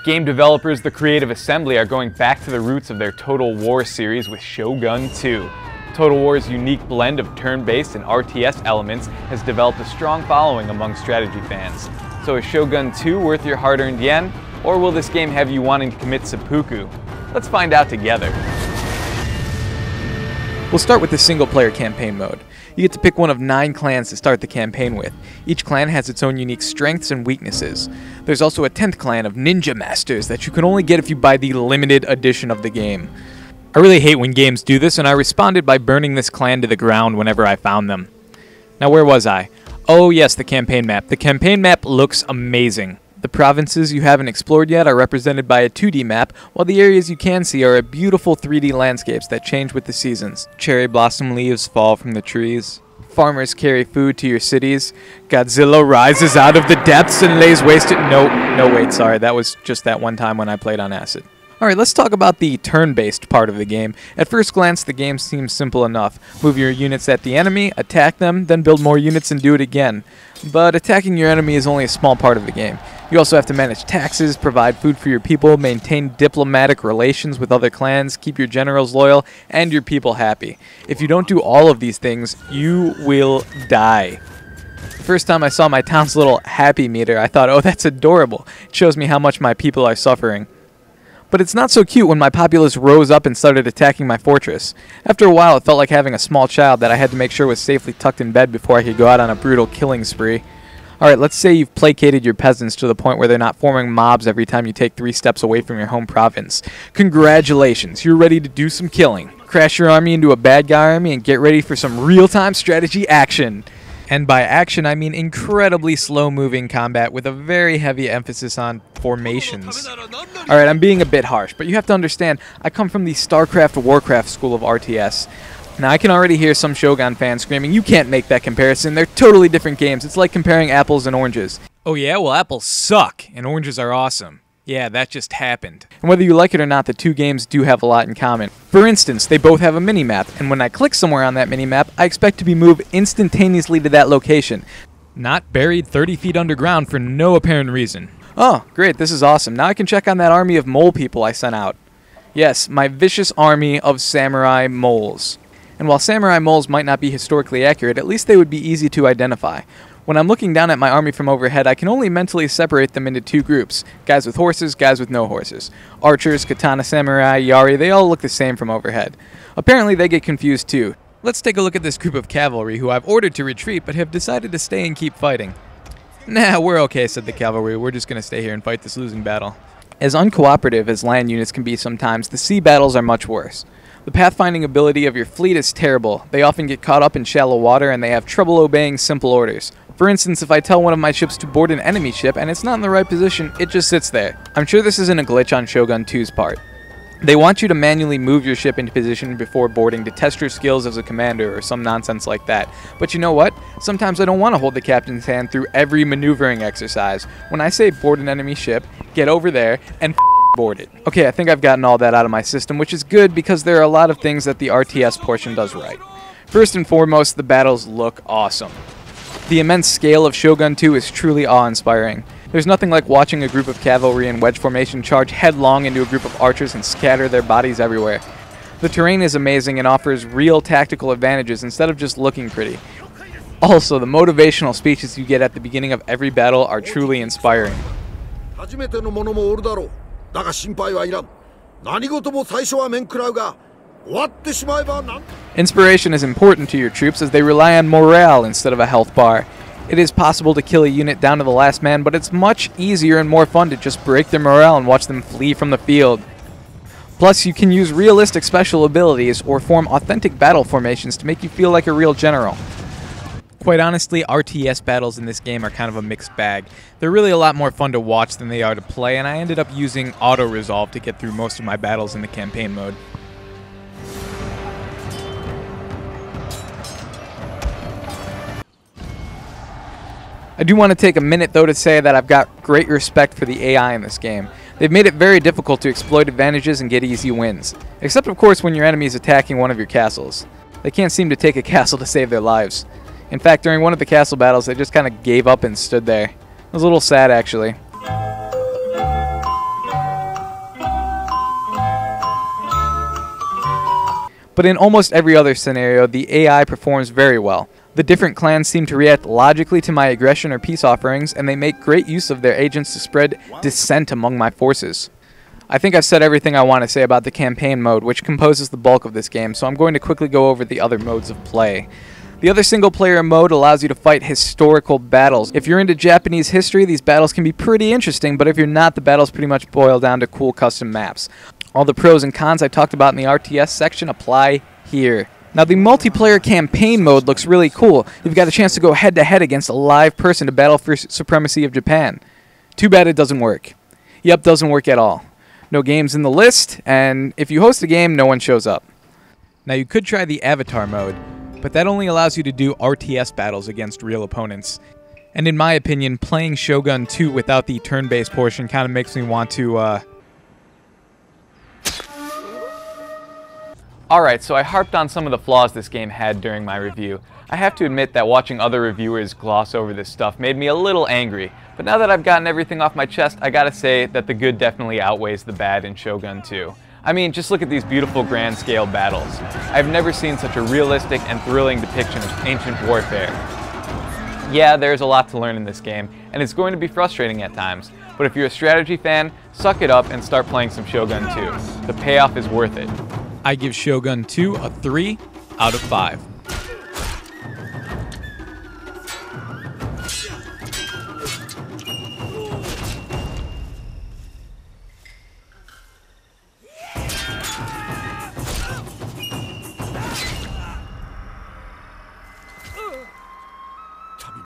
Game developers The Creative Assembly are going back to the roots of their Total War series with Shogun 2. Total War's unique blend of turn-based and RTS elements has developed a strong following among strategy fans. So is Shogun 2 worth your hard-earned yen, or will this game have you wanting to commit seppuku? Let's find out together. We'll start with the single-player campaign mode. You get to pick one of 9 clans to start the campaign with. Each clan has its own unique strengths and weaknesses. There's also a 10th clan of ninja masters that you can only get if you buy the limited edition of the game. I really hate when games do this, and I responded by burning this clan to the ground whenever I found them. Now, where was I? Oh yes, the campaign map. The campaign map looks amazing. The provinces you haven't explored yet are represented by a 2D map, while the areas you can see are beautiful 3D landscapes that change with the seasons. Cherry blossom leaves fall from the trees. Farmers carry food to your cities. Godzilla rises out of the depths and lays waste to... No, wait, sorry. That was just that one time when I played on acid. Alright, let's talk about the turn-based part of the game. At first glance, the game seems simple enough. Move your units at the enemy, attack them, then build more units and do it again. But attacking your enemy is only a small part of the game. You also have to manage taxes, provide food for your people, maintain diplomatic relations with other clans, keep your generals loyal, and your people happy. If you don't do all of these things, you will die. The first time I saw my town's little happy meter, I thought, oh, that's adorable. It shows me how much my people are suffering. But it's not so cute when my populace rose up and started attacking my fortress. After a while, it felt like having a small child that I had to make sure was safely tucked in bed before I could go out on a brutal killing spree. Alright, let's say you've placated your peasants to the point where they're not forming mobs every time you take 3 steps away from your home province. Congratulations, you're ready to do some killing. Crash your army into a bad guy army and get ready for some real-time strategy action. And by action, I mean incredibly slow-moving combat with a very heavy emphasis on formations. Alright, I'm being a bit harsh, but you have to understand, I come from the StarCraft-Warcraft school of RTS. Now, I can already hear some Shogun fans screaming, you can't make that comparison, they're totally different games, it's like comparing apples and oranges. Oh yeah, well apples suck, and oranges are awesome. Yeah, that just happened. And whether you like it or not, the two games do have a lot in common. For instance, they both have a mini-map, and when I click somewhere on that mini-map, I expect to be moved instantaneously to that location, not buried 30 feet underground for no apparent reason. Oh, great, this is awesome. Now I can check on that army of mole people I sent out. Yes, my vicious army of samurai moles. And while samurai moles might not be historically accurate, at least they would be easy to identify. When I'm looking down at my army from overhead, I can only mentally separate them into 2 groups. Guys with horses, guys with no horses. Archers, katana samurai, yari, they all look the same from overhead. Apparently they get confused too. Let's take a look at this group of cavalry who I've ordered to retreat but have decided to stay and keep fighting. Nah, we're okay, said the cavalry. We're just going to stay here and fight this losing battle. As uncooperative as land units can be sometimes, the sea battles are much worse. The pathfinding ability of your fleet is terrible. They often get caught up in shallow water and they have trouble obeying simple orders. For instance, if I tell one of my ships to board an enemy ship and it's not in the right position, it just sits there. I'm sure this isn't a glitch on Shogun 2's part. They want you to manually move your ship into position before boarding to test your skills as a commander or some nonsense like that. But you know what? Sometimes I don't want to hold the captain's hand through every maneuvering exercise. When I say board an enemy ship, get over there and board it. Okay, I think I've gotten all that out of my system, which is good because there are a lot of things that the RTS portion does right. First and foremost, the battles look awesome. The immense scale of Shogun 2 is truly awe-inspiring. There's nothing like watching a group of cavalry in wedge formation charge headlong into a group of archers and scatter their bodies everywhere. The terrain is amazing and offers real tactical advantages instead of just looking pretty. Also, the motivational speeches you get at the beginning of every battle are truly inspiring. Inspiration is important to your troops as they rely on morale instead of a health bar. It is possible to kill a unit down to the last man, but it's much easier and more fun to just break their morale and watch them flee from the field. Plus, you can use realistic special abilities or form authentic battle formations to make you feel like a real general. Quite honestly, RTS battles in this game are kind of a mixed bag. They're really a lot more fun to watch than they are to play, and I ended up using auto-resolve to get through most of my battles in the campaign mode. I do want to take a minute though to say that I've got great respect for the AI in this game. They've made it very difficult to exploit advantages and get easy wins. Except of course when your enemy is attacking one of your castles. They can't seem to take a castle to save their lives. In fact, during one of the castle battles they just kind of gave up and stood there. It was a little sad actually. but in almost every other scenario, the AI performs very well. The different clans seem to react logically to my aggression or peace offerings, and they make great use of their agents to spread dissent among my forces. I think I've said everything I want to say about the campaign mode, which composes the bulk of this game, so I'm going to quickly go over the other modes of play. The other single-player mode allows you to fight historical battles. If you're into Japanese history, these battles can be pretty interesting, but if you're not, the battles pretty much boil down to cool custom maps. All the pros and cons I talked about in the RTS section apply here. Now, the multiplayer campaign mode looks really cool. You've got a chance to go head-to-head against a live person to battle for supremacy of Japan. Too bad it doesn't work. Yep, doesn't work at all. No games in the list, and if you host a game, no one shows up. Now, you could try the avatar mode, but that only allows you to do RTS battles against real opponents. And in my opinion, playing Shogun 2 without the turn-based portion kind of makes me want to, Alright, so I harped on some of the flaws this game had during my review. I have to admit that watching other reviewers gloss over this stuff made me a little angry, but now that I've gotten everything off my chest, I gotta say that the good definitely outweighs the bad in Shogun 2. I mean, just look at these beautiful grand-scale battles. I've never seen such a realistic and thrilling depiction of ancient warfare. Yeah, there's a lot to learn in this game, and it's going to be frustrating at times, but if you're a strategy fan, suck it up and start playing some Shogun 2. The payoff is worth it. I give Shogun 2 a 3 out of 5.